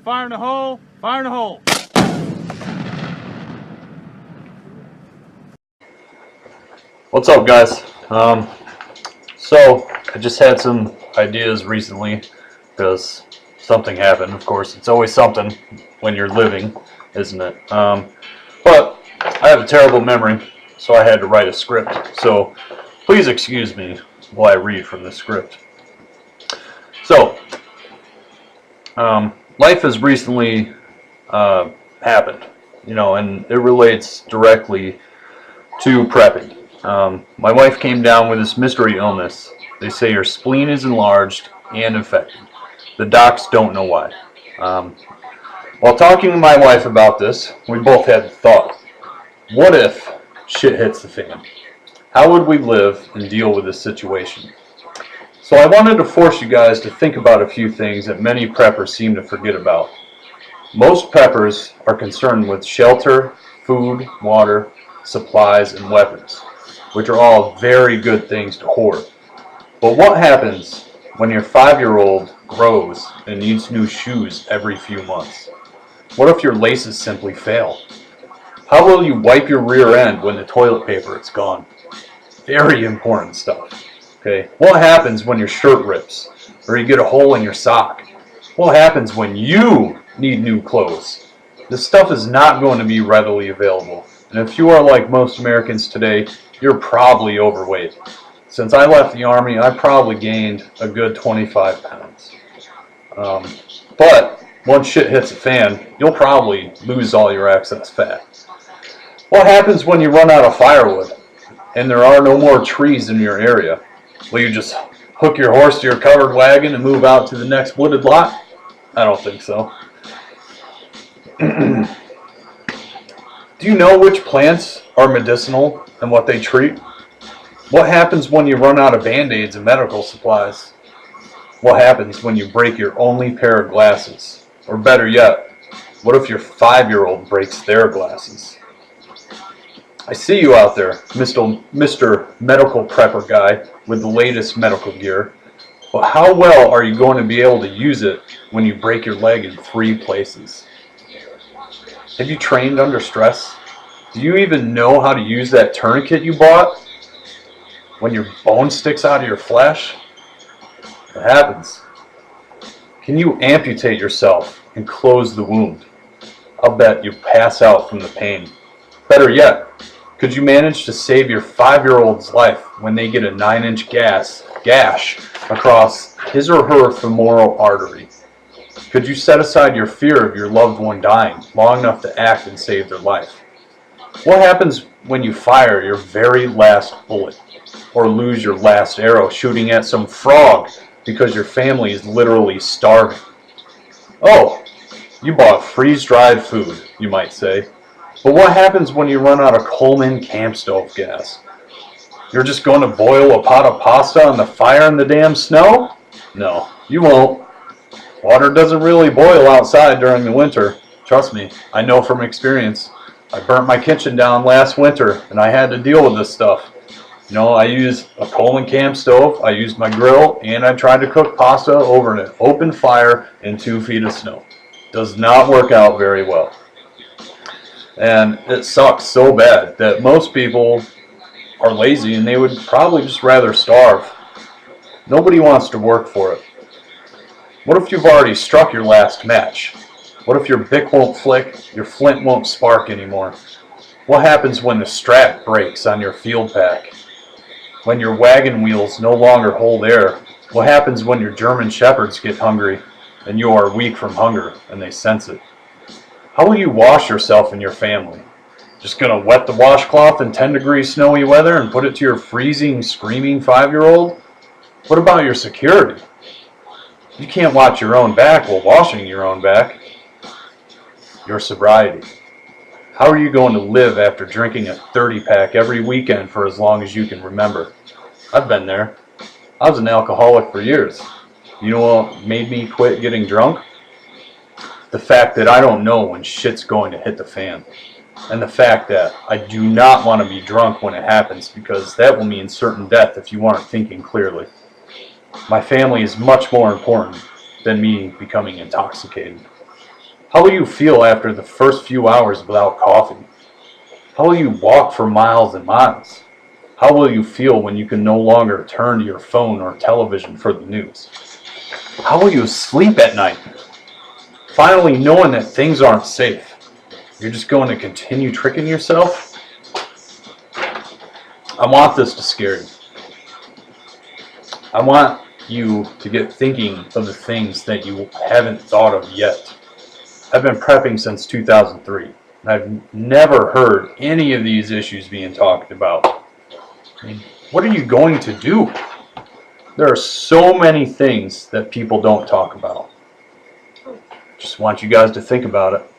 fire in the hole, fire in the hole. What's up, guys? So I just had some ideas recently because something happened. Of course, it's always something when you're living, isn't it? But I have a terrible memory, so I had to write a script. So please excuse me while I read from the script. So life has recently happened, and it relates directly to prepping. My wife came down with this mystery illness. They say her spleen is enlarged and infected. The docs don't know why. While talking to my wife about this, we both had the thought, what if shit hits the fan? How would we live and deal with this situation? So I wanted to force you guys to think about a few things that many preppers seem to forget about. Most preppers are concerned with shelter, food, water, supplies, and weapons, which are all very good things to hoard. But what happens when your 5-year-old grows and needs new shoes every few months? What if your laces simply fail? How will you wipe your rear end when the toilet paper is gone? Very important stuff. Okay. What happens when your shirt rips or you get a hole in your sock? What happens when you need new clothes? This stuff is not going to be readily available. And if you are like most Americans today, you're probably overweight. Since I left the Army, I probably gained a good 25 pounds. But once shit hits the fan, you'll probably lose all your excess fat. What happens when you run out of firewood and there are no more trees in your area? Will you just hook your horse to your covered wagon and move out to the next wooded lot? I don't think so. Do you know which plants are medicinal and what they treat? What happens when you run out of Band-Aids and medical supplies? What happens when you break your only pair of glasses? Or better yet, what if your 5-year-old breaks their glasses? I see you out there, Mr. Medical Prepper guy with the latest medical gear, but how well are you going to be able to use it when you break your leg in 3 places? Have you trained under stress? Do you even know how to use that tourniquet you bought? When your bone sticks out of your flesh? What happens? Can you amputate yourself and close the wound? I'll bet you pass out from the pain. Better yet, could you manage to save your 5-year-old's life when they get a 9-inch gash across his or her femoral artery? Could you set aside your fear of your loved one dying long enough to act and save their life? What happens when you fire your very last bullet or lose your last arrow shooting at some frog because your family is literally starving? Oh, you bought freeze-dried food, you might say. But what happens when you run out of Coleman camp stove gas? You're just going to boil a pot of pasta on the fire in the damn snow? No, you won't. Water doesn't really boil outside during the winter. Trust me, I know from experience. I burnt my kitchen down last winter and I had to deal with this stuff. I used a Coleman camp stove, I used my grill, and I tried to cook pasta over an open fire in 2 feet of snow. Does not work out very well. And it sucks so bad that most people are lazy and they would probably just rather starve. Nobody wants to work for it. What if you've already struck your last match? What if your Bic won't flick, your flint won't spark anymore? What happens when the strap breaks on your field pack? When your wagon wheels no longer hold air? What happens when your German shepherds get hungry and you are weak from hunger and they sense it? How will you wash yourself and your family? Just gonna wet the washcloth in 10-degree snowy weather and put it to your freezing, screaming 5-year-old? What about your security? You can't watch your own back while washing your own back. Your sobriety. How are you going to live after drinking a 30-pack every weekend for as long as you can remember? I've been there. I was an alcoholic for years. You know what made me quit getting drunk? The fact that I don't know when shit's going to hit the fan. And the fact that I do not want to be drunk when it happens, because that will mean certain death if you aren't thinking clearly. My family is much more important than me becoming intoxicated. How will you feel after the first few hours without coffee? How will you walk for miles and miles? How will you feel when you can no longer turn to your phone or television for the news? How will you sleep at night? Finally knowing that things aren't safe. You're just going to continue tricking yourself? I want this to scare you. I want you to get thinking of the things that you haven't thought of yet. I've been prepping since 2003. And I've never heard any of these issues being talked about. I mean, what are you going to do? There are so many things that people don't talk about. Just want you guys to think about it.